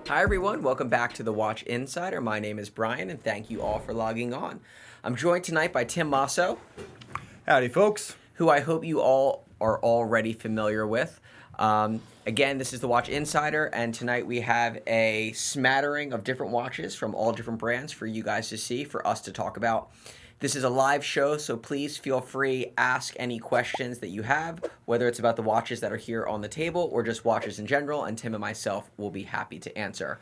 Hi everyone, welcome back to the Watch Insider. My name is Brian and thank you all for logging on. I'm joined tonight by Tim Masso, Howdy, folks. who I hope you all are already familiar with. Again, this is the Watch Insider, and tonight we have a smattering of different watches from all different brands for you guys to see, for us to talk about. This is a live show, so please feel free, ask any questions that you have, whether it's about the watches that are here on the table or just watches in general, and Tim and myself will be happy to answer.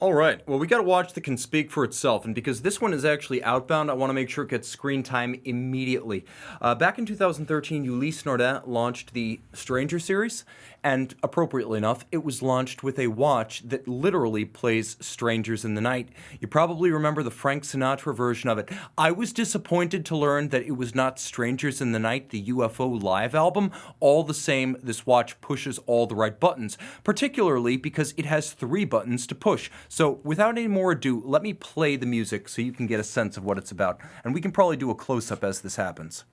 All right, well, we got a watch that can speak for itself, and because this one is actually outbound, I want to make sure it gets screen time immediately. Back in 2013, Ulysse Nardin launched the Stranger series, and appropriately enough, it was launched with a watch that literally plays Strangers in the Night. You probably remember the Frank Sinatra version of it. I was disappointed to learn that it was not Strangers in the Night, the UFO live album. All the same, this watch pushes all the right buttons, particularly because it has 3 buttons to push. So without any more ado, let me play the music so you can get a sense of what it's about. And we can probably do a close-up as this happens.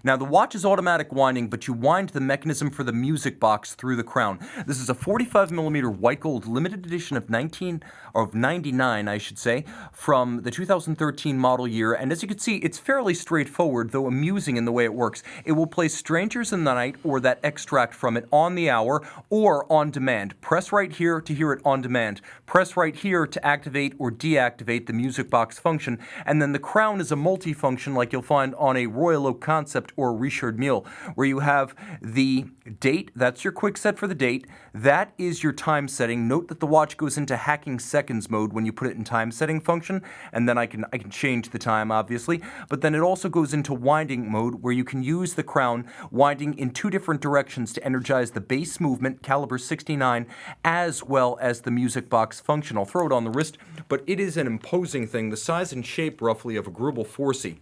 Now, the watch is automatic winding, but you wind the mechanism for the music box through the crown. This is a 45mm white gold limited edition of 99, I should say, from the 2013 model year. And as you can see, it's fairly straightforward, though amusing in the way it works. It will play Strangers in the Night or that extract from it on the hour or on demand. Press right here to hear it on demand. Press right here to activate or deactivate the music box function. And then the crown is a multi-function like you'll find on a Royal Oak Concept or Richard Mille, where you have the date. That's your quick set for the date. That is your time setting. Note that the watch goes into hacking seconds mode when you put it in time setting function, and then I can change the time, obviously. But then it also goes into winding mode, where you can use the crown winding in 2 different directions to energize the base movement, caliber 69, as well as the music box function. I'll throw it on the wrist, but it is an imposing thing, the size and shape roughly of a Grubel 4C.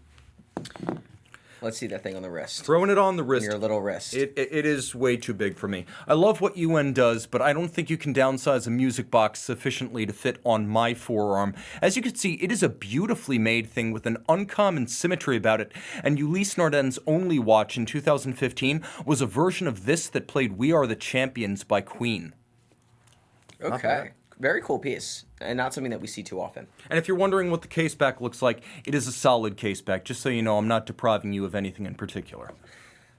Let's see that thing on the wrist. Throwing it on the wrist. Your little wrist. It is way too big for me. I love what UN does, but I don't think you can downsize a music box sufficiently to fit on my forearm. As you can see, it is a beautifully made thing with an uncommon symmetry about it. And Ulysse Nardin's only watch in 2015 was a version of this that played We Are the Champions by Queen. Okay. Very cool piece, and not something that we see too often. And if you're wondering what the case back looks like, it is a solid case back, just so you know I'm not depriving you of anything in particular.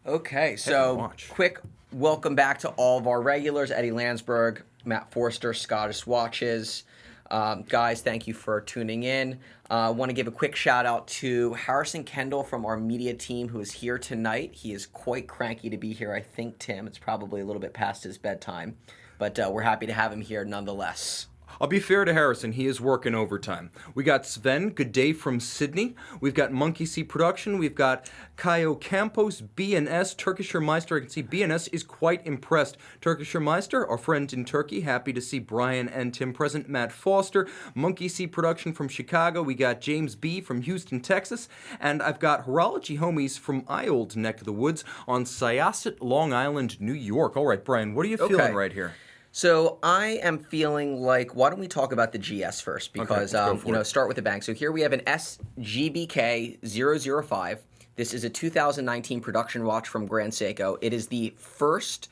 Okay, so quick welcome back to all of our regulars, Eddie Landsberg, Matt Forster, Scottish Watches. Guys, thank you for tuning in. I want to give a quick shout out to Harrison Kendall from our media team who is here tonight. He is quite cranky to be here, I think, Tim. It's probably a little bit past his bedtime. But we're happy to have him here nonetheless. I'll be fair to Harrison, he is working overtime. We got Sven, good day from Sydney. We've got Monkey C Production. We've got Caio Campos, BNS, Turkischer Meister. I can see BNS is quite impressed. Turkischer Meister, our friend in Turkey. Happy to see Brian and Tim present. Matt Foster, Monkey C Production from Chicago. We got James B from Houston, Texas. And I've got Horology Homies from my old neck of the woods on Syosset, Long Island, New York. All right, Brian, what are you feeling right here? So I am feeling like, why don't we talk about the GS first? Because, start with a bang. So here we have an SGBK 005. This is a 2019 production watch from Grande Seco. It is the first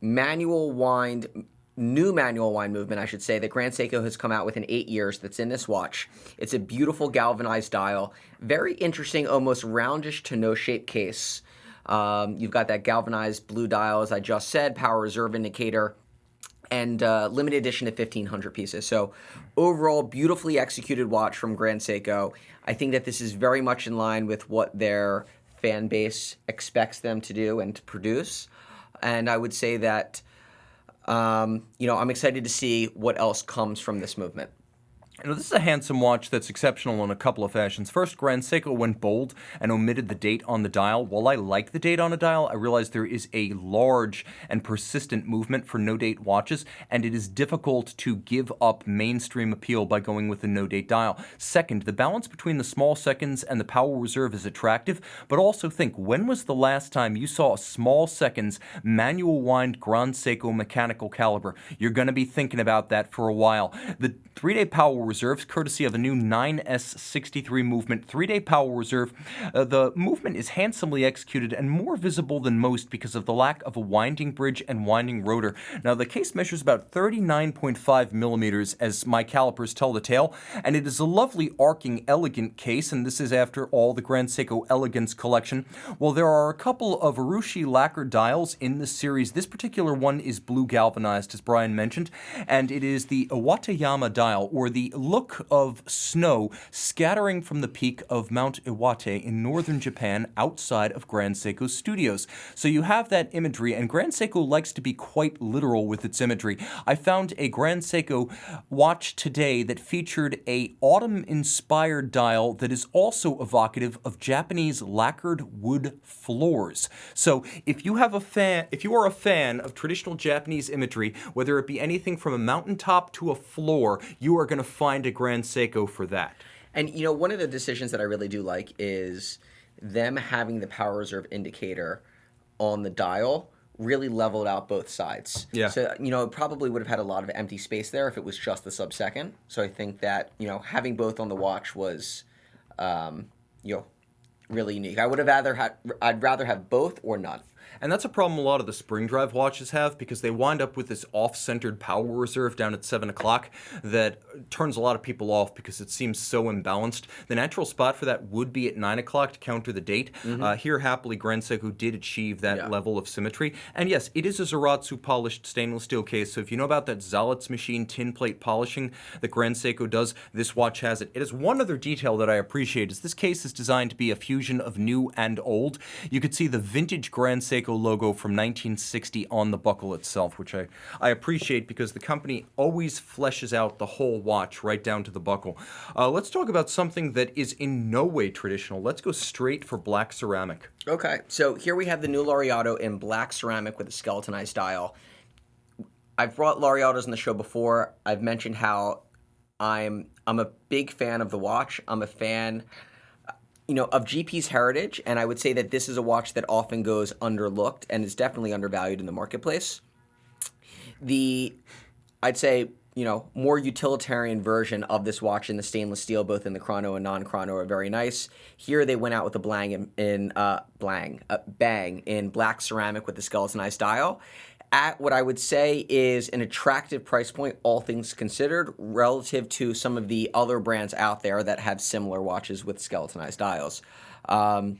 new manual wind movement, I should say, that Grande Seco has come out with in 8 years that's in this watch. It's a beautiful galvanized dial. Very interesting, almost roundish to no-shape case. You've got that galvanized blue dial, as I just said, power reserve indicator, and limited edition of 1,500 pieces. So overall, beautifully executed watch from Grande Seco. I think that this is very much in line with what their fan base expects them to do and to produce. And I would say that, I'm excited to see what else comes from this movement. Now, this is a handsome watch that's exceptional in a couple of fashions. First, Grande Seco went bold and omitted the date on the dial. While I like the date on a dial, I realize there is a large and persistent movement for no-date watches, and it is difficult to give up mainstream appeal by going with a no-date dial. Second, the balance between the small seconds and the power reserve is attractive, but also think, when was the last time you saw a small seconds manual wind Grande Seco mechanical caliber? You're going to be thinking about that for a while. The 3-day power reserves, courtesy of a new 9S63 movement 3-day power reserve. The movement is handsomely executed and more visible than most because of the lack of a winding bridge and winding rotor. Now, the case measures about 39.5 millimeters, as my calipers tell the tale, and it is a lovely arcing, elegant case, and this is after all the Grande Seco Elegance collection. Well, there are a couple of Urushi lacquer dials in this series. This particular one is blue galvanized, as Brian mentioned, and it is the Owatta dial, or the look of snow scattering from the peak of Mount Owatta in northern Japan outside of Grande Seco studios. So you have that imagery, and Grande Seco likes to be quite literal with its imagery. I found a Grande Seco watch today that featured a autumn-inspired dial that is also evocative of Japanese lacquered wood floors. So if you are a fan of traditional Japanese imagery, whether it be anything from a mountaintop to a floor, you are going to find a Grande Seco for that. And, you know, one of the decisions that I really do like is them having the power reserve indicator on the dial really leveled out both sides. Yeah. So, you know, it probably would have had a lot of empty space there if it was just the sub-second. So I think that, you know, having both on the watch was, you know, really unique. I'd rather have both or none. And that's a problem a lot of the spring drive watches have, because they wind up with this off-centered power reserve down at 7 o'clock that turns a lot of people off because it seems so imbalanced. The natural spot for that would be at 9 o'clock to counter the date. Here, happily, Grande Seco did achieve that level of symmetry. And yes, it is a Zaratsu polished stainless steel case, so if you know about that Zalitz machine tin plate polishing that Grande Seco does, this watch has it. It has one other detail that I appreciate, is this case is designed to be a fusion of new and old. You could see the vintage Grande Seco logo from 1960 on the buckle itself, which I appreciate, because the company always fleshes out the whole watch right down to the buckle. Let's talk about something that is in no way traditional. Let's go straight for black ceramic. Okay, so here we have the new Laureato in black ceramic with a skeletonized dial. I've brought Laureatos on the show before. I've mentioned how I'm a big fan of the watch. I'm a fan, you know, of GP's heritage, and I would say that this is a watch that often goes underlooked and is definitely undervalued in the marketplace. I'd say, you know, more utilitarian version of this watch in the stainless steel, both in the chrono and non-chrono, are very nice. Here they went out with a bang in black ceramic with the skeletonized dial, at what I would say is an attractive price point, all things considered, relative to some of the other brands out there that have similar watches with skeletonized dials. You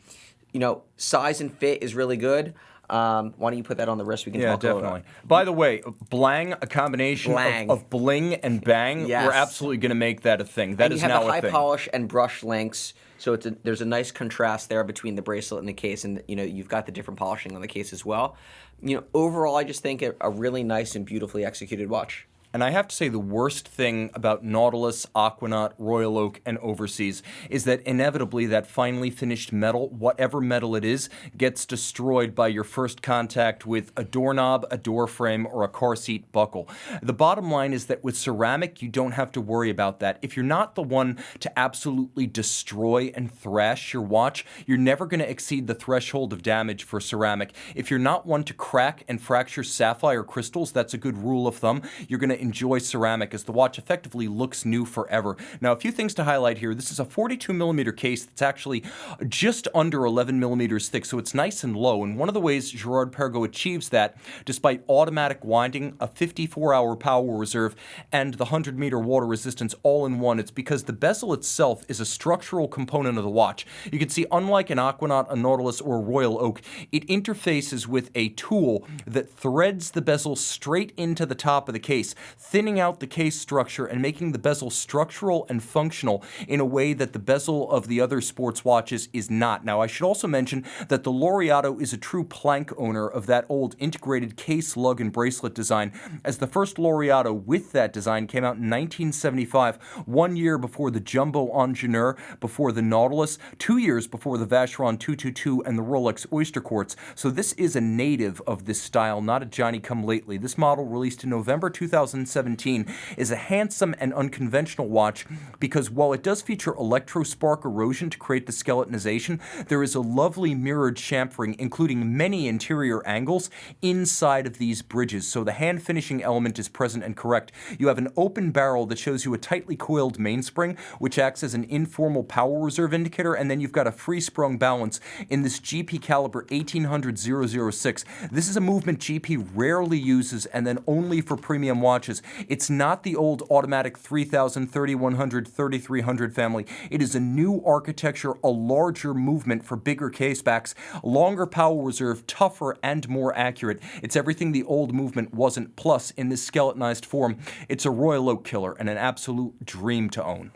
know, size and fit is really good. Why don't you put that on the wrist? We can talk definitely. about it. By the way, blang, a combination of bling and bang, Yes. we're absolutely going to make that a thing. That is now a thing. You have the high polish and brush links, so there's a nice contrast there between the bracelet and the case, and you know you've got the different polishing on the case as well. You know, overall, I just think a really nice and beautifully executed watch. And I have to say, the worst thing about Nautilus, Aquanaut, Royal Oak, and Overseas is that inevitably that finely finished metal, whatever metal it is, gets destroyed by your first contact with a doorknob, a door frame, or a car seat buckle. The bottom line is that with ceramic, you don't have to worry about that. If you're not the one to absolutely destroy and thrash your watch, you're never going to exceed the threshold of damage for ceramic. If you're not one to crack and fracture sapphire crystals, that's a good rule of thumb. You're going to enjoy ceramic, as the watch effectively looks new forever. Now, a few things to highlight here. This is a 42mm case that's actually just under 11mm thick, so it's nice and low. And one of the ways Girard-Perregaux achieves that, despite automatic winding, a 54-hour power reserve, and the 100-meter water resistance all in one, it's because the bezel itself is a structural component of the watch. You can see, unlike an Aquanaut, a Nautilus, or a Royal Oak, it interfaces with a tool that threads the bezel straight into the top of the case. thinning out the case structure and making the bezel structural and functional in a way that the bezel of the other sports watches is not. Now, I should also mention that the Laureato is a true plank owner of that old integrated case, lug, and bracelet design, as the first Laureato with that design came out in 1975, 1 year before the Jumbo on Journe, before the Nautilus, 2 years before the Vacheron 222 and the Rolex Oyster Quartz. So this is a native of this style, not a Johnny-come-lately. This model, released in November 2017, is a handsome and unconventional watch because while it does feature electrospark erosion to create the skeletonization, there is a lovely mirrored chamfering, including many interior angles inside of these bridges. So the hand finishing element is present and correct. You have an open barrel that shows you a tightly coiled mainspring, which acts as an informal power reserve indicator, and then you've got a free sprung balance in this GP caliber 1800-006. This is a movement GP rarely uses, and then only for premium watches. It's not the old automatic 3000, 3100, 3300 family. It is a new architecture, a larger movement for bigger casebacks, longer power reserve, tougher and more accurate. It's everything the old movement wasn't. Plus, in this skeletonized form, it's a Royal Oak killer and an absolute dream to own.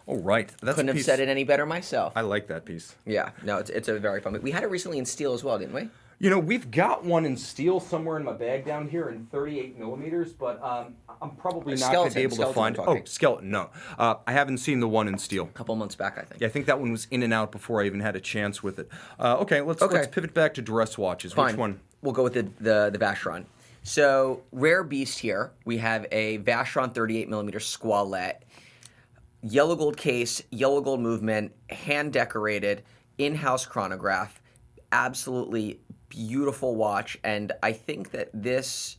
Oh, right. Couldn't have said it any better myself. I like that piece. Yeah, no, it's a very fun. We had it recently in steel as well, didn't we? You know, we've got one in steel somewhere in my bag down here in 38 millimeters, but I'm probably not going to be able to find it. Oh, skeleton, no. I haven't seen the one in steel. A couple months back, I think. Yeah, I think that one was in and out before I even had a chance with it. Okay, let's pivot back to dress watches. Fine. Which one? We'll go with the Vacheron. So, rare beast here. We have a Vacheron 38 millimeter Squallette. Yellow gold case, yellow gold movement, hand decorated, in-house chronograph. Absolutely beautiful watch, and I think that this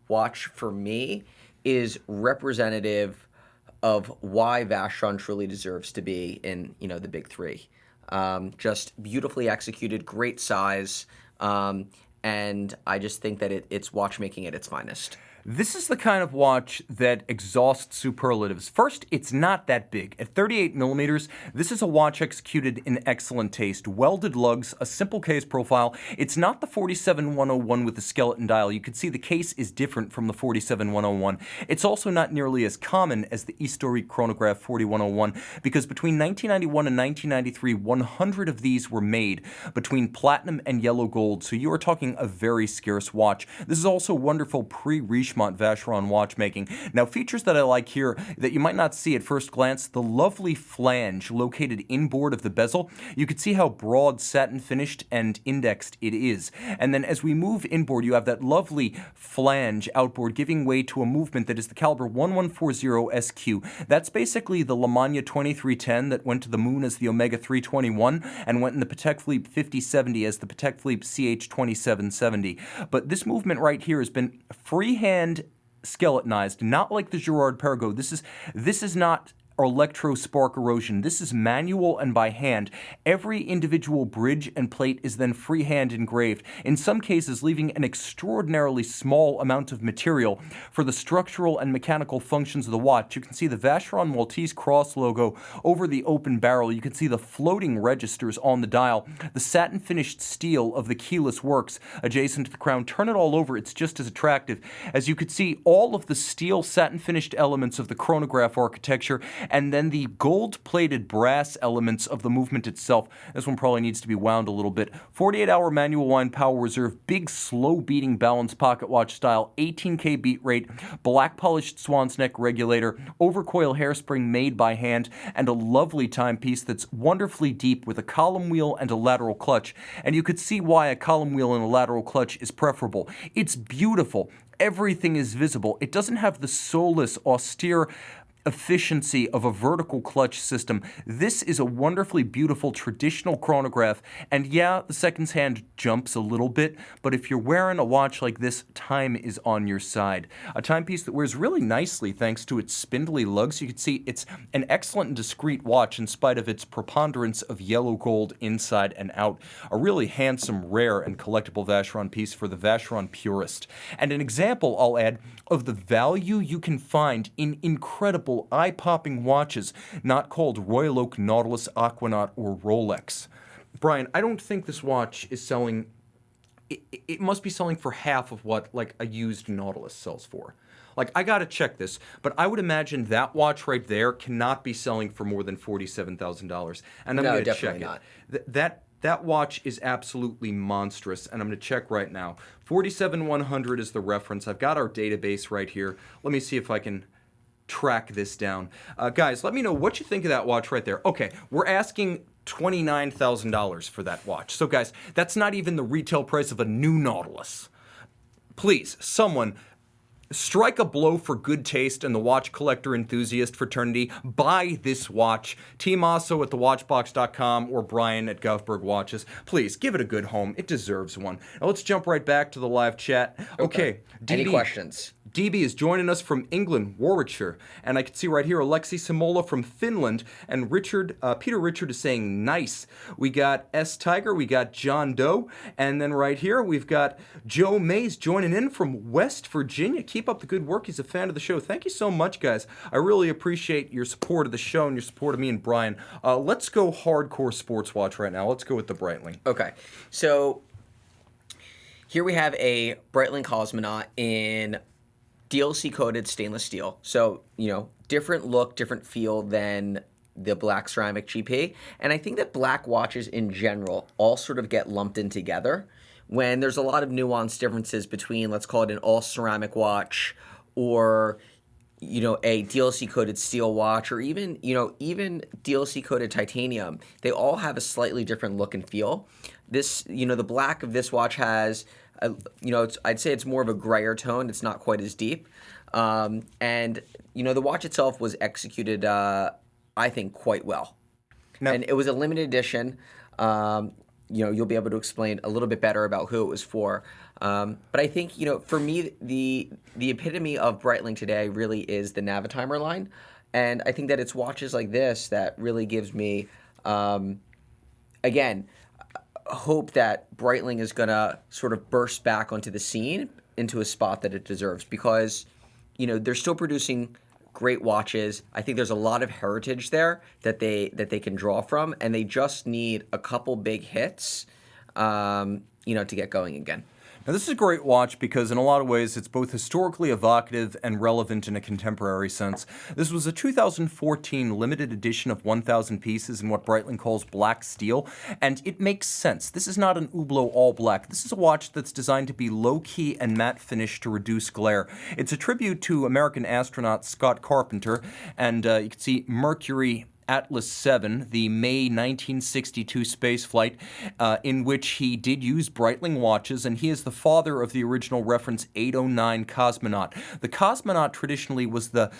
watch for me is representative of why Vacheron truly deserves to be in, the big three. Just beautifully executed, great size, and I just think that it's watchmaking at its finest. This is the kind of watch that exhausts superlatives. First, it's not that big. At 38 millimeters, this is a watch executed in excellent taste. Welded lugs, a simple case profile. It's not the 47101 with the skeleton dial. You can see the case is different from the 47101. It's also not nearly as common as the historique chronograph 4101 because between 1991 and 1993, 100 of these were made between platinum and yellow gold. So you are talking a very scarce watch. This is also wonderful pre-Richemont Vacheron watchmaking. Now, features that I like here that you might not see at first glance, the lovely flange located inboard of the bezel. You can see how broad, satin finished, and indexed it is. And then as we move inboard, you have that lovely flange outboard giving way to a movement that is the caliber 1140 SQ. That's basically the Llaman 2310 that went to the moon as the Omega 321 and went in the Patek Philippe 5070 as the Patek Philippe CH 2770. But this movement right here has been freehand skeletonized, not like the Girard-Perregaux. This is not electrospark erosion. This is manual and by hand. Every individual bridge and plate is then freehand engraved, in some cases leaving an extraordinarily small amount of material for the structural and mechanical functions of the watch. You can see the Vacheron Maltese cross logo over the open barrel. You can see the floating registers on the dial, the satin finished steel of the keyless works adjacent to the crown. Turn it all over, it's just as attractive. As you could see, all of the steel satin finished elements of the chronograph architecture and then the gold-plated brass elements of the movement itself. This one probably needs to be wound a little bit. 48-hour manual wind power reserve, big slow-beating balanced pocket watch style, 18K beat rate, black-polished swan's neck regulator, overcoil hairspring made by hand, and a lovely timepiece that's wonderfully deep with a column wheel and a lateral clutch. And you could see why a column wheel and a lateral clutch is preferable. It's beautiful. Everything is visible. It doesn't have the soulless, austere efficiency of a vertical clutch system. This is a wonderfully beautiful traditional chronograph, and yeah, the seconds hand jumps a little bit, but if you're wearing a watch like this, time is on your side. A timepiece that wears really nicely thanks to its spindly lugs. You can see it's an excellent and discreet watch in spite of its preponderance of yellow gold inside and out. A really handsome, rare, and collectible Vacheron piece for the Vacheron purist. And an example, I'll add, of the value you can find in incredible eye-popping watches not called Royal Oak, Nautilus, Aquanaut, or Rolex. Brian, I don't think this watch is selling it must be selling for half of what like a used Nautilus sells for. Like, I gotta check this, but I would imagine that watch right there cannot be selling for more than $47,000. And I'm No, gonna definitely check not. it. That watch is absolutely monstrous, and I'm gonna check right now. 47,100 is the reference. I've got our database right here. Let me see if I can track this down. Guys, let me know what you think of that watch right there. Okay, we're asking $29,000 for that watch. So guys, that's not even the retail price of a new Nautilus. Please, someone strike a blow for good taste and the watch collector enthusiast fraternity. Buy this watch. Team Asso at thewatchbox.com or Brian at Govberg Watches. Please, give it a good home. It deserves one. Now let's jump right back to the live chat. Okay. Any questions? DB is joining us from England, Warwickshire, and I can see right here Alexi Simola from Finland, and Peter Richard is saying nice. We got S Tiger, we got John Doe, and then right here we've got Joe Mays joining in from West Virginia. Keep up the good work. He's a fan of the show. Thank you so much, guys. I really appreciate your support of the show and your support of me and Brian. Let's go hardcore sports watch right now. Let's go with the Breitling. Okay, so here we have a Breitling Cosmonaut in DLC coated stainless steel. So, different look, different feel than the black ceramic GP. And I think that black watches in general all sort of get lumped in together when there's a lot of nuanced differences between, let's call it an all ceramic watch or, a DLC coated steel watch or even DLC coated titanium. They all have a slightly different look and feel. This, the black of this watch has I'd say it's more of a grayer tone. It's not quite as deep. And, the watch itself was executed, I think, quite well. Now, and it was a limited edition. You'll be able to explain a little bit better about who it was for. But I think, for me, the epitome of Breitling today really is the Navitimer line. And I think that it's watches like this that really gives me, again, hope that Breitling is going to sort of burst back onto the scene into a spot that it deserves because, they're still producing great watches. I think there's a lot of heritage there that they can draw from, and they just need a couple big hits, to get going again. Now, this is a great watch because in a lot of ways it's both historically evocative and relevant in a contemporary sense. This was a 2014 limited edition of 1,000 pieces in what Breitling calls black steel, and it makes sense. This is not an Hublot all black. This is a watch that's designed to be low-key and matte finish to reduce glare. It's a tribute to American astronaut Scott Carpenter, and you can see Mercury Atlas 7, the May 1962 space flight, in which he did use Breitling watches, and he is the father of the original reference 809 Cosmonaut. The Cosmonaut traditionally was the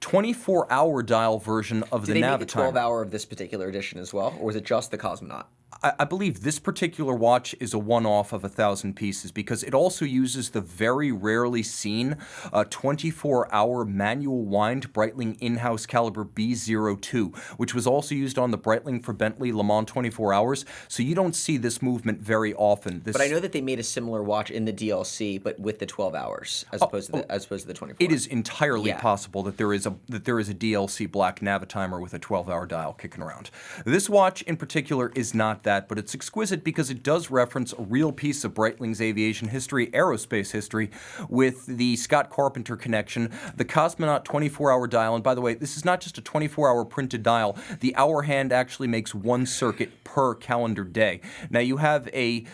24-hour dial version of the Navitimer. Did they make a 12-hour of this particular edition as well, or was it just the Cosmonaut? I believe this particular watch is a one-off of 1,000 pieces because it also uses the very rarely seen 24-hour manual wind Breitling in-house caliber B02, which was also used on the Breitling for Bentley Le Mans 24 hours. So you don't see this movement very often. But I know that they made a similar watch in the DLC, but with the 12 hours as opposed to the 24. It is entirely possible that there is a DLC black Navitimer with a 12-hour dial kicking around. This watch in particular is not that, but it's exquisite because it does reference a real piece of Breitling's aviation history, aerospace history, with the Scott Carpenter connection, the Cosmonaut 24-hour dial. And by the way, this is not just a 24-hour printed dial. The hour hand actually makes one circuit per calendar day. Now, you have a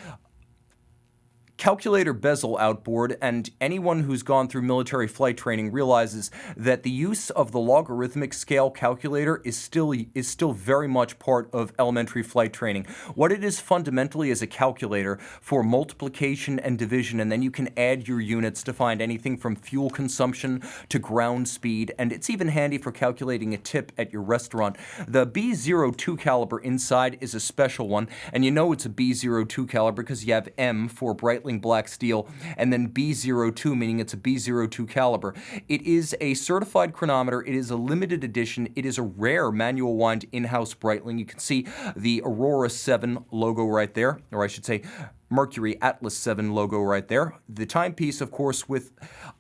calculator bezel outboard, and anyone who's gone through military flight training realizes that the use of the logarithmic scale calculator is still very much part of elementary flight training. What it is fundamentally is a calculator for multiplication and division, and then you can add your units to find anything from fuel consumption to ground speed, and it's even handy for calculating a tip at your restaurant. The B02 caliber inside is a special one, and you know it's a B02 caliber because you have M for Breitling black steel, and then B02, meaning it's a B02 caliber. It is a certified chronometer. It is a limited edition. It is a rare manual wind in-house Breitling. You can see the Aurora 7 logo right there, or I should say Mercury Atlas 7 logo right there. The timepiece, of course, with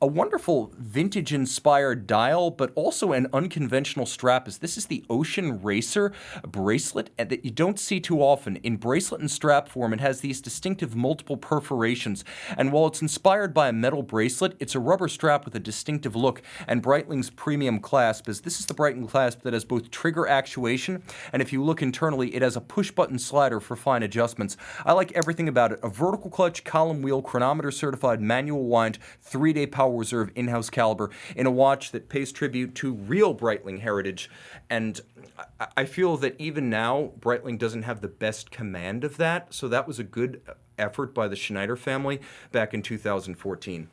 a wonderful vintage-inspired dial, but also an unconventional strap, as this is the Ocean Racer bracelet that you don't see too often. In bracelet and strap form, it has these distinctive multiple perforations, and while it's inspired by a metal bracelet, it's a rubber strap with a distinctive look, and Breitling's premium clasp, as this is the Brighton Clasp that has both trigger actuation, and if you look internally, it has a push-button slider for fine adjustments. I like everything about it. A vertical clutch, column wheel, chronometer certified, manual wind, 3-day power reserve, in-house caliber, in a watch that pays tribute to real Breitling heritage. And I feel that even now, Breitling doesn't have the best command of that, so that was a good effort by the Schneider family back in 2014.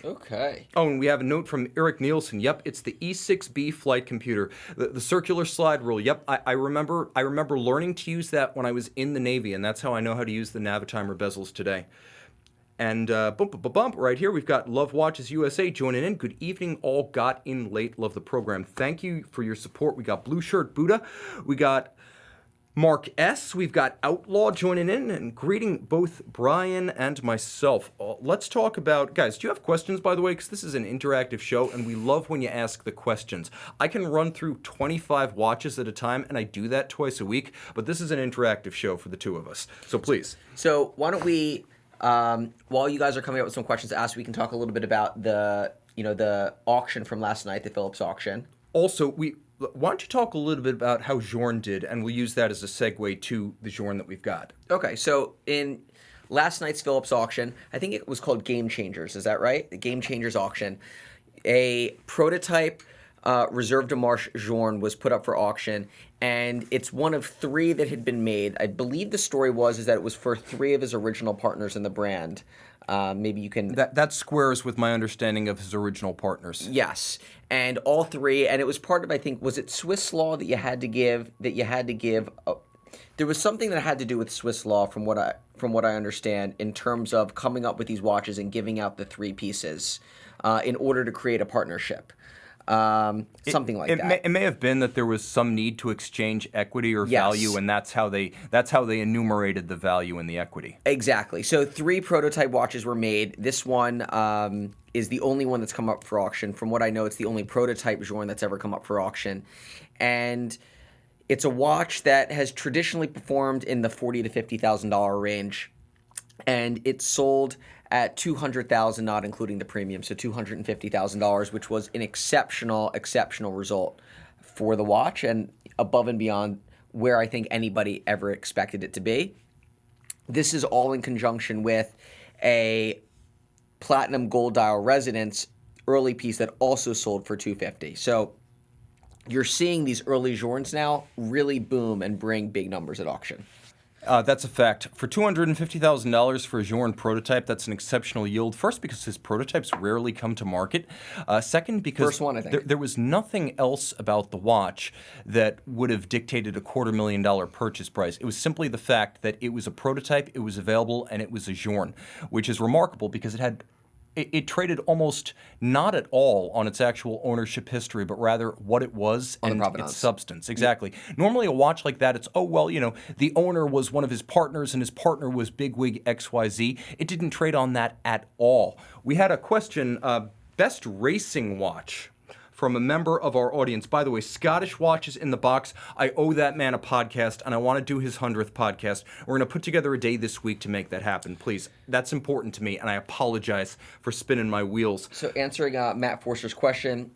Okay. Oh, and we have a note from Eric Nielsen. Yep, it's the E6B flight computer. The circular slide rule. Yep, I remember learning to use that when I was in the Navy, and that's how I know how to use the Navitimer bezels today. And bump, right here, we've got Love Watches USA joining in. Good evening, all got in late. Love the program. Thank you for your support. We got Blue Shirt Buddha. We got Mark S. We've got Outlaw joining in, and greeting both Brian and myself. Let's talk about, guys, do you have questions, by the way? Because this is an interactive show, and we love when you ask the questions. I can run through 25 watches at a time, and I do that twice a week, but this is an interactive show for the two of us. So please. So why don't we, while you guys are coming up with some questions to ask, we can talk a little bit about the auction from last night, the Phillips auction. Also, why don't you talk a little bit about how Journe did, and we'll use that as a segue to the Journe that we've got. Okay, so in last night's Phillips auction, I think it was called Game Changers, is that right? The Game Changers auction. A prototype Reserve de Marche Journe was put up for auction, and it's one of 3 that had been made. I believe the story is that it was for 3 of his original partners in the brand. Maybe you can... That squares with my understanding of his original partners. Yes, and all 3, and it was part of, I think, was it Swiss law that you had to give, there was something that had to do with Swiss law from what I understand in terms of coming up with these watches and giving out the 3 pieces in order to create a partnership. Something like that. It may have been that there was some need to exchange equity or Yes. value, and that's how they enumerated the value in the equity. Exactly. So 3 prototype watches were made. This one is the only one that's come up for auction. From what I know, it's the only prototype Journe that's ever come up for auction. And it's a watch that has traditionally performed in the $40,000 to $50,000 range. And it sold at $200,000, not including the premium, so $250,000, which was an exceptional result for the watch and above and beyond where I think anybody ever expected it to be. This is all in conjunction with a platinum gold dial resonance early piece that also sold for $250,000. So you're seeing these early Journes now really boom and bring big numbers at auction. That's a fact. For $250,000 for a Journe prototype, that's an exceptional yield. First, because his prototypes rarely come to market. Second, because First one, I think. There was nothing else about the watch that would have dictated a $250,000 purchase price. It was simply the fact that it was a prototype, it was available, and it was a Journe, which is remarkable because it traded almost not at all on its actual ownership history, but rather what it was and its substance. Exactly. Yeah. Normally a watch like that, it's, the owner was one of his partners and his partner was bigwig XYZ. It didn't trade on that at all. We had a question, best racing watch from a member of our audience. By the way, Scottish Watches in the Box. I owe that man a podcast, and I want to do his 100th podcast. We're going to put together a day this week to make that happen. Please, that's important to me, and I apologize for spinning my wheels. So answering Matt Forster's question,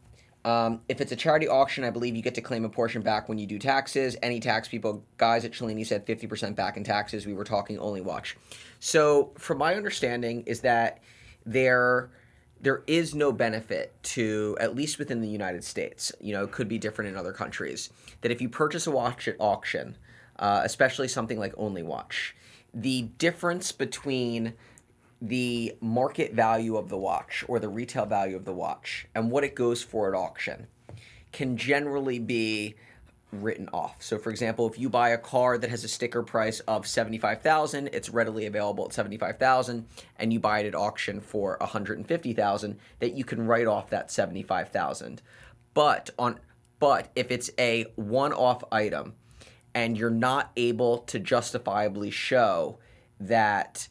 if it's a charity auction, I believe you get to claim a portion back when you do taxes. Any tax people, guys at Cellini said 50% back in taxes. We were talking only watch. So from my understanding is that there is no benefit to, at least within the United States, it could be different in other countries, that if you purchase a watch at auction, especially something like Only Watch, the difference between the market value of the watch or the retail value of the watch and what it goes for at auction can generally be written off. So for example, if you buy a car that has a sticker price of $75,000, it's readily available at $75,000, and you buy it at auction for $150,000, that you can write off that $75,000. But if it's a one-off item and you're not able to justifiably show that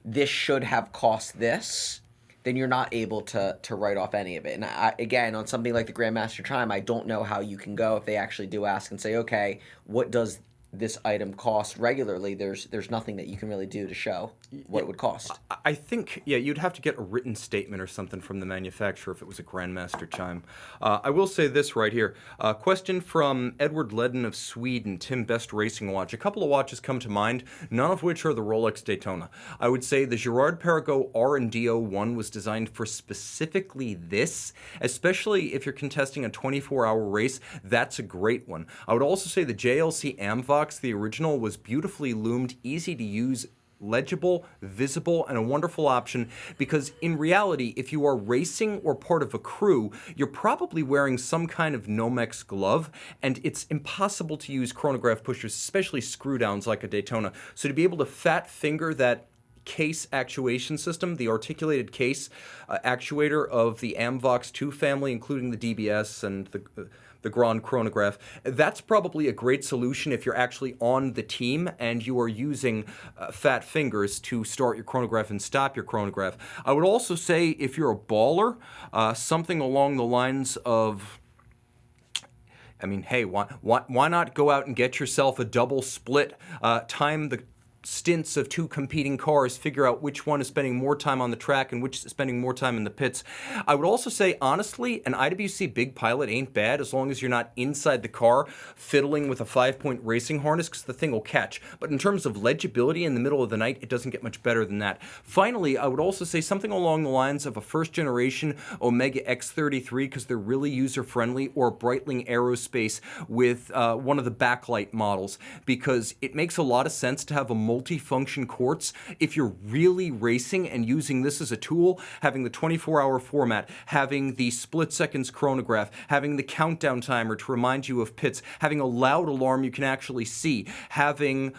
this should have cost this, then you're not able to write off any of it. And again, on something like the Grandmaster Chime, I don't know how you can go if they actually do ask and say, okay, what does this item cost regularly? There's nothing that you can really do to show what it would cost. I think, you'd have to get a written statement or something from the manufacturer if it was a Grandmaster Chime. I will say this right here. Question from Edward Ledden of Sweden, Tim, best racing watch. A couple of watches come to mind, none of which are the Rolex Daytona. I would say the Girard-Perregaux R&D01 was designed for specifically this, especially if you're contesting a 24-hour race. That's a great one. I would also say the JLC Amvox, the original, was beautifully loomed, easy to use, legible, visible, and a wonderful option because in reality, if you are racing or part of a crew, you're probably wearing some kind of Nomex glove, and it's impossible to use chronograph pushers, especially screw downs like a Daytona. So to be able to fat finger that case actuation system, the articulated case actuator of the Amvox 2 family, including the DBS and the Grand Chronograph, that's probably a great solution if you're actually on the team and you are using fat fingers to start your chronograph and stop your chronograph. I would also say if you're a baller, something along the lines of, I mean, hey, why not go out and get yourself a double split, time the stints of two competing cars, figure out which one is spending more time on the track and which is spending more time in the pits. I would also say, honestly, an IWC Big Pilot ain't bad as long as you're not inside the car fiddling with a 5-point racing harness, because the thing will catch. But in terms of legibility in the middle of the night, it doesn't get much better than that. Finally, I would also say something along the lines of a first-generation Omega X33, because they're really user-friendly, or Breitling Aerospace with one of the backlight models, because it makes a lot of sense to have a multi-function quartz. If you're really racing and using this as a tool, having the 24-hour format, having the split seconds chronograph, having the countdown timer to remind you of pits, having a loud alarm you can actually see, having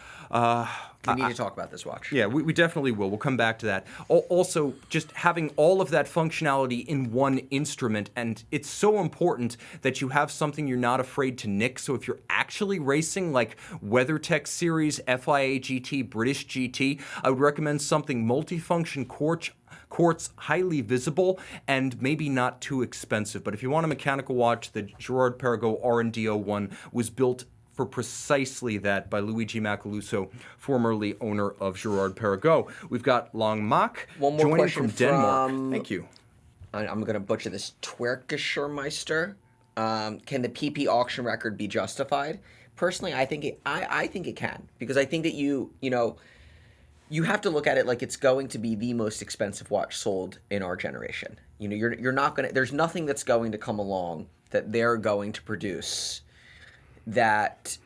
we need to talk about this watch. Yeah, we definitely will. We'll come back to that. Also, just having all of that functionality in one instrument, and it's so important that you have something you're not afraid to nick. So if you're actually racing like WeatherTech Series, FIA GT, British GT, I would recommend something multifunction quartz, highly visible, and maybe not too expensive. But if you want a mechanical watch, the Girard-Perregaux R&D01 was built for precisely that by Luigi Macaluso, formerly owner of Girard-Perregaux. We've got Long Mak One more joining question from Denmark. Thank you. I'm going to butcher this. Twerkischermeister. Can the PP auction record be justified? Personally, I think it can, because I think that you have to look at it like it's going to be the most expensive watch sold in our generation. You're not going to. There's nothing that's going to come along that they're going to produce that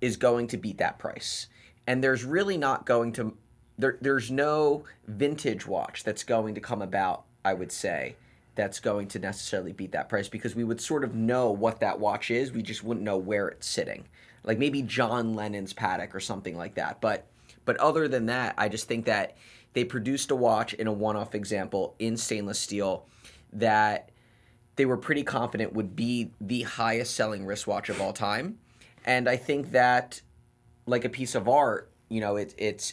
is going to beat that price. And there's really not going to, there's no vintage watch that's going to come about, I would say, that's going to necessarily beat that price, because we would sort of know what that watch is. We just wouldn't know where it's sitting. Like maybe John Lennon's Patek or something like that. But other than that, I just think that they produced a watch in a one-off example in stainless steel that they were pretty confident would be the highest selling wristwatch of all time. And I think that, like a piece of art, it's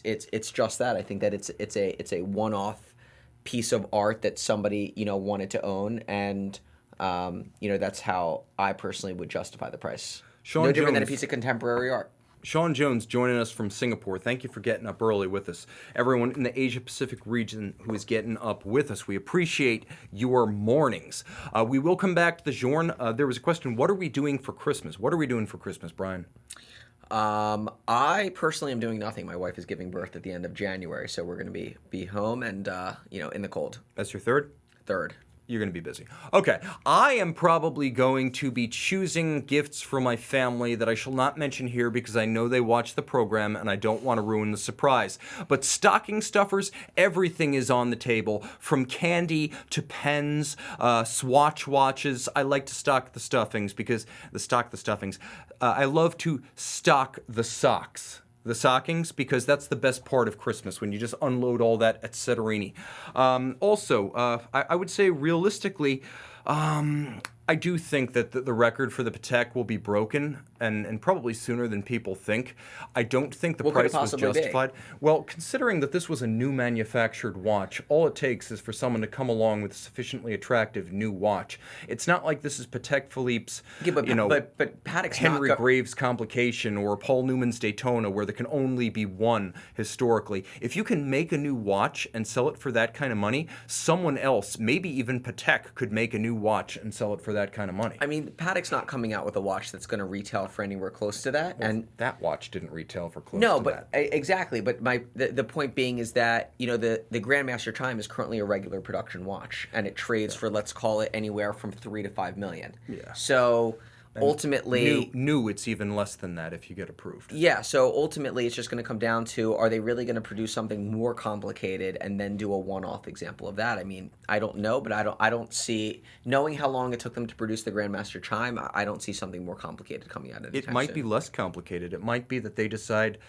just that. I think that it's a one-off piece of art that somebody wanted to own, and that's how I personally would justify the price. No different than a piece of contemporary art. Sean Jones joining us from Singapore. Thank you for getting up early with us. Everyone in the Asia-Pacific region who is getting up with us, we appreciate your mornings. We will come back to the Journe. There was a question, what are we doing for Christmas? What are we doing for Christmas, Brian? I personally am doing nothing. My wife is giving birth at the end of January, so we're going to be home and, in the cold. That's your third? Third. You're going to be busy. Okay, I am probably going to be choosing gifts for my family that I shall not mention here because I know they watch the program and I don't want to ruin the surprise. But stocking stuffers, everything is on the table, from candy to pens, Swatch watches. I like to stock the stuffings because I love to stock the socks. The stockings, because that's the best part of Christmas, when you just unload all that at Setterini. I would say realistically, I do think that the record for the Patek will be broken. and probably sooner than people think. I don't think the What could it price was possibly be? justified. Well, considering that this was a new manufactured watch, all it takes is for someone to come along with a sufficiently attractive new watch. It's not like this is Patek Philippe's, Yeah, but Patek's Henry not Graves complication or Paul Newman's Daytona, where there can only be one historically. If you can make a new watch and sell it for that kind of money, someone else, maybe even Patek, could make a new watch and sell it for that kind of money. I mean, Patek's not coming out with a watch that's going to retail for anywhere close to that. And that watch didn't retail for close no, to but that. exactly. But the point being is that the Grandmaster Chime is currently a regular production watch, and it trades for, let's call it, anywhere from $3 to $5 million. Yeah. So ultimately, new it's even less than that if you get approved. yeah. So ultimately, it's just going to come down to, are they really going to produce something more complicated and then do a one-off example of that? I mean, I don't know, but I don't see, knowing how long it took them to produce the Grandmaster Chime, I don't see something more complicated coming out of it. It might be less complicated. It might be that they decide,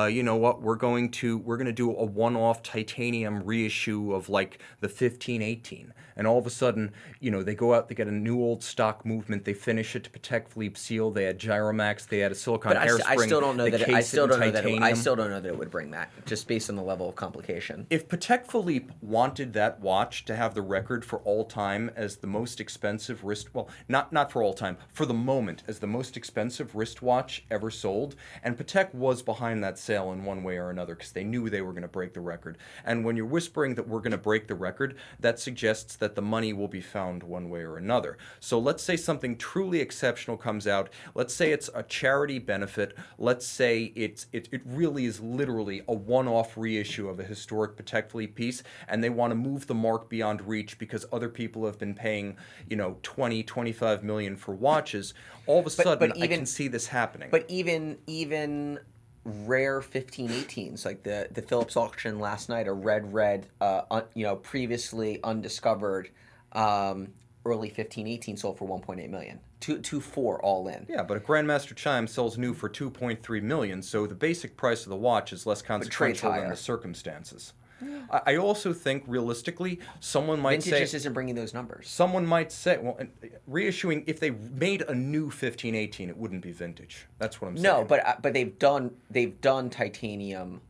you know what, we're going to do a one-off titanium reissue of like the 1518, and all of a sudden, they go out, they get a new old stock movement, they finish it to Patek Philippe seal, they add Gyromax, they add a silicone hairspring. I still don't know they that. case I still it in don't know that. titanium. I still don't know that it would bring that, just based on the level of complication. If Patek Philippe wanted that watch to have the record for all time as the most expensive not for all time, for the moment, as the most expensive wristwatch ever sold, and Patek was behind that sale in one way or another because they knew they were going to break the record. And when you're whispering that we're going to break the record, that suggests that the money will be found one way or another. So let's say something truly exceptional comes out. Let's say it's a charity benefit. Let's say it really is literally a one-off reissue of a historic Patek Philippe piece, and they want to move the mark beyond reach because other people have been paying, 20, 25 million for watches. All of a sudden, I can see this happening. But even rare 1518s, like the Phillips auction last night, a red, previously undiscovered early 1518 sold for 1.8 million. 2.4 all in. Yeah, but a Grandmaster Chime sells new for 2.3 million, so the basic price of the watch is less consequential than the circumstances. I also think, realistically, someone might Vintage just isn't bringing those numbers. Someone might say, well, reissuing, if they made a new 1518, it wouldn't be vintage. That's what I'm saying. No, but they've done titanium.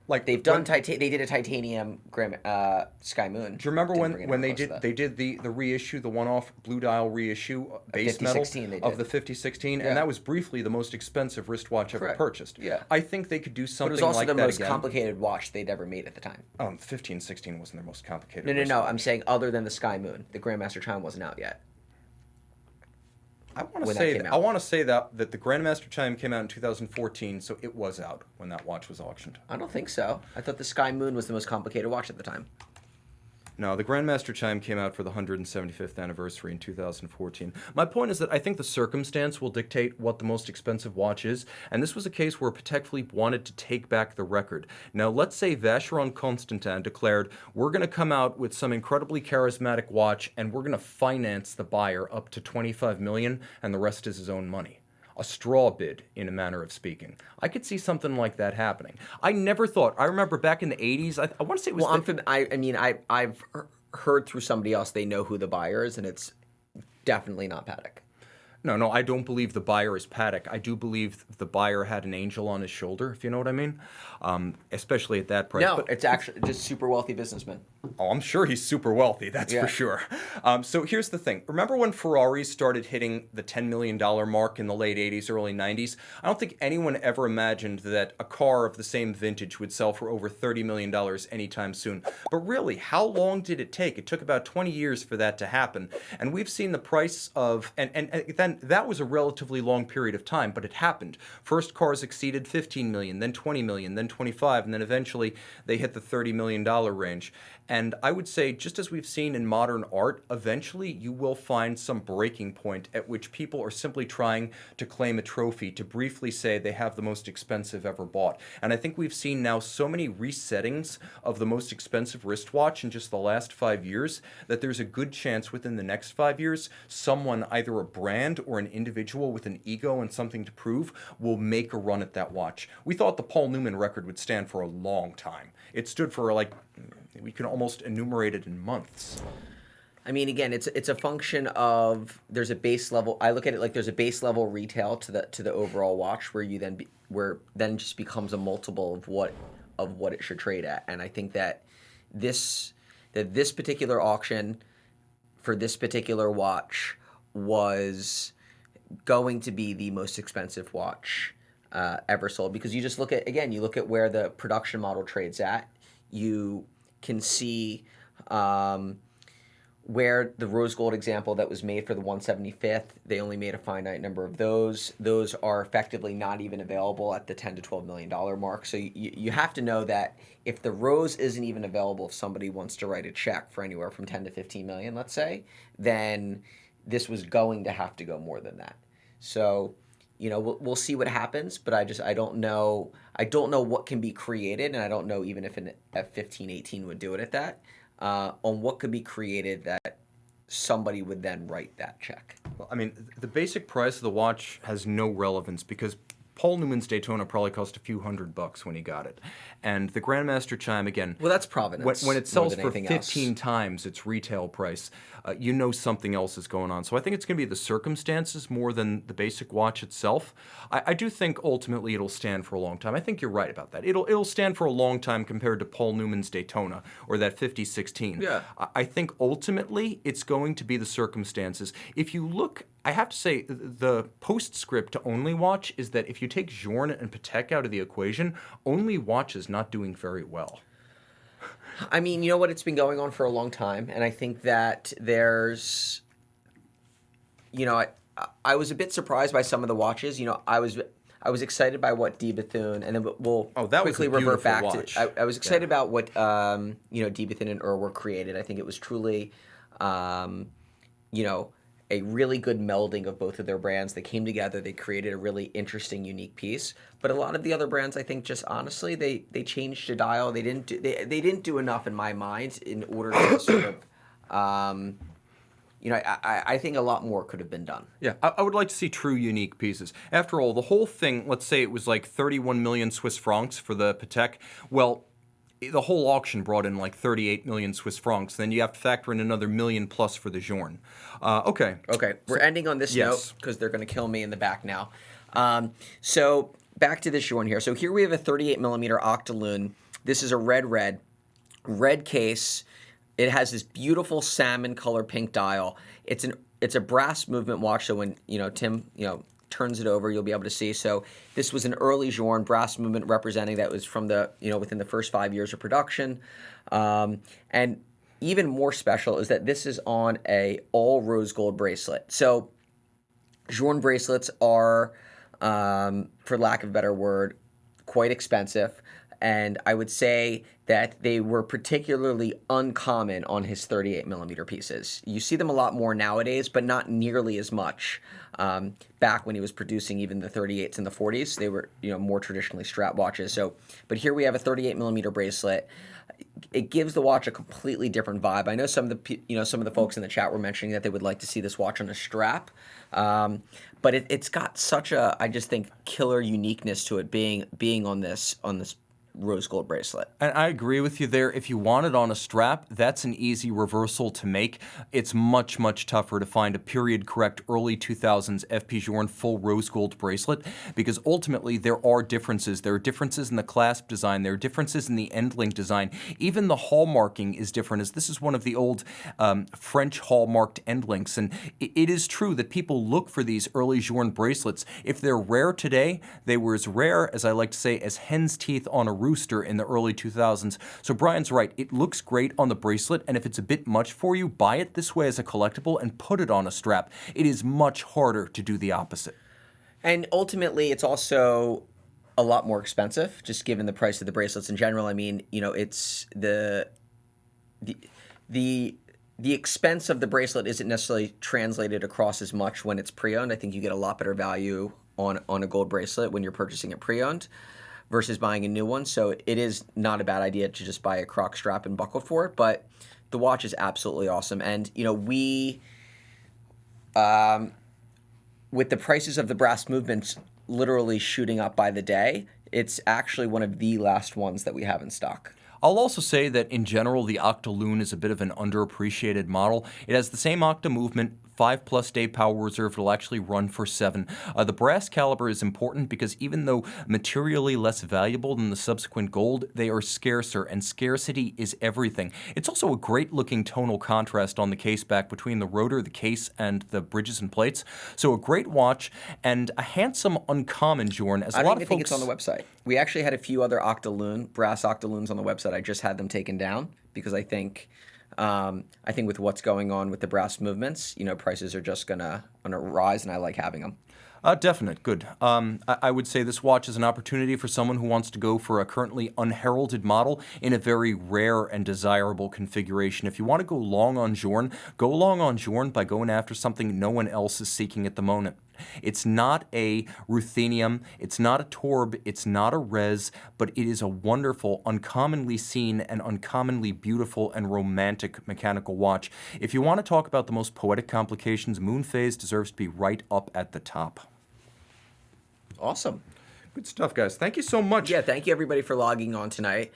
Like they did a titanium Sky Moon. Do you remember when they did the reissue, the one-off Blue Dial reissue base metal of the 5016, and that was briefly the most expensive wristwatch ever purchased. Yeah, I think they could do something like that. But it was also the most again. complicated watch they'd ever made at the time. Oh, the 1516 wasn't their most complicated. No. I'm saying other than the Sky Moon, the Grandmaster Chime wasn't out yet. I want to say that the Grandmaster Chime came out in 2014, so it was out when that watch was auctioned. I don't think so. I thought the Sky Moon was the most complicated watch at the time. No, the Grandmaster Chime came out for the 175th anniversary in 2014. My point is that I think the circumstance will dictate what the most expensive watch is, and this was a case where Patek Philippe wanted to take back the record. Now, let's say Vacheron Constantin declared, we're going to come out with some incredibly charismatic watch, and we're going to finance the buyer up to $25 million, and the rest is his own money. A straw bid, in a manner of speaking. I could see something like that happening. I never thought. I remember back in the 80s, I want to say it was... Well, I've heard through somebody else they know who the buyer is, and it's definitely not Patek. No, I don't believe the buyer is Patek. I do believe the buyer had an angel on his shoulder, if you know what I mean, especially at that price. No, it's actually just super wealthy businessman. Oh, I'm sure he's super wealthy, that's for sure. So here's the thing. Remember when Ferraris started hitting the $10 million mark in the late 80s, early 90s? I don't think anyone ever imagined that a car of the same vintage would sell for over $30 million anytime soon. But really, how long did it take? It took about 20 years for that to happen. And we've seen the price of... And then that was a relatively long period of time, but it happened. First cars exceeded 15 million, then 20 million, then 25, and then eventually they hit the $30 million range. And I would say, just as we've seen in modern art, eventually you will find some breaking point at which people are simply trying to claim a trophy, to briefly say they have the most expensive ever bought. And I think we've seen now so many resettings of the most expensive wristwatch in just the last 5 years that there's a good chance within the next 5 years, someone, either a brand or an individual with an ego and something to prove, will make a run at that watch. We thought the Paul Newman record would stand for a long time. It stood for, like, we can almost enumerate it in months. I mean, again, it's a function of there's a base level. I look at it like there's a base level retail to the overall watch where you then where then just becomes a multiple of what it should trade at. And I think that this particular auction for this particular watch was going to be the most expensive watch ever sold, because you just look at, again, you look at where the production model trades at. You can see where the rose gold example that was made for the 175th, they only made a finite number of those. Those are effectively not even available at the $10 to $12 million mark. So you have to know that if the rose isn't even available, if somebody wants to write a check for anywhere from 10 to 15 million, let's say, then this was going to have to go more than that. So, we'll see what happens, but I don't know what can be created, and I don't know even if an F15, 18 would do it at that. On what could be created that somebody would then write that check. Well, I mean, the basic price of the watch has no relevance because Paul Newman's Daytona probably cost a few $100 when he got it. And the Grandmaster Chime, again... Well, that's provenance. When it sells for 15 times its retail price, you know something else is going on. So I think it's going to be the circumstances more than the basic watch itself. I do think ultimately it'll stand for a long time. I think you're right about that. It'll stand for a long time compared to Paul Newman's Daytona or that 5016. Yeah. I think ultimately it's going to be the circumstances. If you look... I have to say, the postscript to Only Watch is that if you take Journe and Patek out of the equation, Only Watch is not doing very well. I mean, you know what? It's been going on for a long time, and I think that there's, I was a bit surprised by some of the watches. I was excited by what D. Bethune, and then we'll quickly revert back watch. to. I was excited about what D. Bethune and were created. I think it was truly, a really good melding of both of their brands. They came together. They created a really interesting, unique piece. But a lot of the other brands, I think, just honestly, they changed the dial. They didn't do enough in my mind in order to sort of. I think a lot more could have been done. Yeah, I would like to see true unique pieces. After all, the whole thing, let's say it was like 31 million Swiss francs for the Patek. Well, the whole auction brought in like 38 million Swiss francs. Then you have to factor in another million plus for the Journe. Okay. Okay, we're ending on this note because they're going to kill me in the back now. So back to this Journe here. So here we have a 38 millimeter Octo Loon. This is a red case. It has this beautiful salmon color pink dial. It's a brass movement watch. So when Tim turns it over, you'll be able to see. So this was an early Journe brass movement representing that was from the within the first 5 years of production, and even more special is that this is on a all rose gold bracelet. So Journe bracelets are, for lack of a better word, quite expensive. And I would say that they were particularly uncommon on his 38 millimeter pieces. You see them a lot more nowadays, but not nearly as much. Back when he was producing even the 38s and the 40s, they were more traditionally strap watches. So, but here we have a 38 millimeter bracelet. It gives the watch a completely different vibe. I know some of the folks in the chat were mentioning that they would like to see this watch on a strap, but it's got such a, I just think, killer uniqueness to it being on this rose gold bracelet. And I agree with you there. If you want it on a strap, that's an easy reversal to make. It's much, much tougher to find a period correct early 2000s FP Journe full rose gold bracelet, because ultimately there are differences. There are differences in the clasp design. There are differences in the end link design. Even the hallmarking is different, as this is one of the old French hallmarked end links. And it is true that people look for these early Journe bracelets. If they're rare today, they were as rare, as I like to say, as hen's teeth on a rooster in the early 2000s. So Brian's right. It looks great on the bracelet, and if it's a bit much for you, buy it this way as a collectible and put it on a strap. It is much harder to do the opposite. And ultimately, it's also a lot more expensive, just given the price of the bracelets in general. I mean, it's the expense of the bracelet isn't necessarily translated across as much when it's pre-owned. I think you get a lot better value on a gold bracelet when you're purchasing it pre-owned versus buying a new one. So it is not a bad idea to just buy a croc strap and buckle for it, but the watch is absolutely awesome. And, we, with the prices of the brass movements literally shooting up by the day, it's actually one of the last ones that we have in stock. I'll also say that in general, the Octo Loon is a bit of an underappreciated model. It has the same Octo movement, 5+ day power reserve. It'll actually run for 7. The brass caliber is important because even though materially less valuable than the subsequent gold, they are scarcer, and scarcity is everything. It's also a great looking tonal contrast on the case back between the rotor, the case, and the bridges and plates. So a great watch and a handsome uncommon, Journe. As a I lot don't of even think folks, it's on the website. We actually had a few other brass Octoloons on the website. I just had them taken down because I think with what's going on with the brass movements, prices are just gonna rise, and I like having them. Definite, good. I would say this watch is an opportunity for someone who wants to go for a currently unheralded model in a very rare and desirable configuration. If you want to go long on Journe by going after something no one else is seeking at the moment. It's not a ruthenium, it's not a torb, it's not a res, but it is a wonderful, uncommonly seen and uncommonly beautiful and romantic mechanical watch. If you want to talk about the most poetic complications, Moon Phase deserves to be right up at the top. Awesome. Good stuff, guys. Thank you so much. Yeah, thank you everybody for logging on tonight.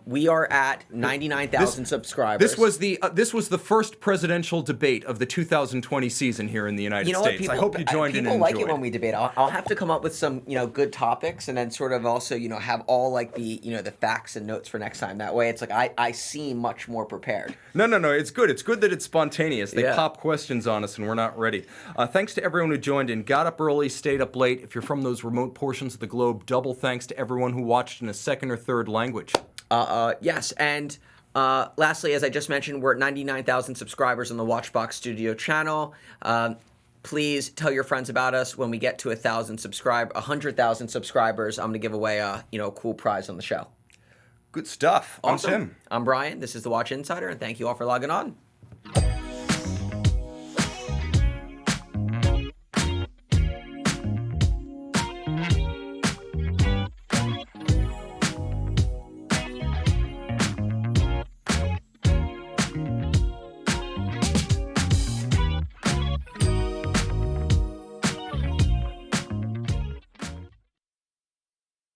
We are at 99,000 subscribers. This was the first presidential debate of the 2020 season here in the United States. I hope you joined in and enjoyed. People like it when we debate. I'll have to come up with some good topics, and then sort of also have all like the the facts and notes for next time. That way, it's like I seem much more prepared. No. It's good. It's good that it's spontaneous. They pop questions on us, and we're not ready. Thanks to everyone who joined in. Got up early, stayed up late. If you're from those remote portions of the globe, double thanks to everyone who watched in a second or third language. Yes, and lastly, as I just mentioned, we're at 99,000 subscribers on the Watchbox Studio channel. Please tell your friends about us. When we get to 100,000 subscribers, I'm going to give away a cool prize on the show. Good stuff. Awesome. I'm Tim. I'm Brian. This is the Watch Insider, and thank you all for logging on.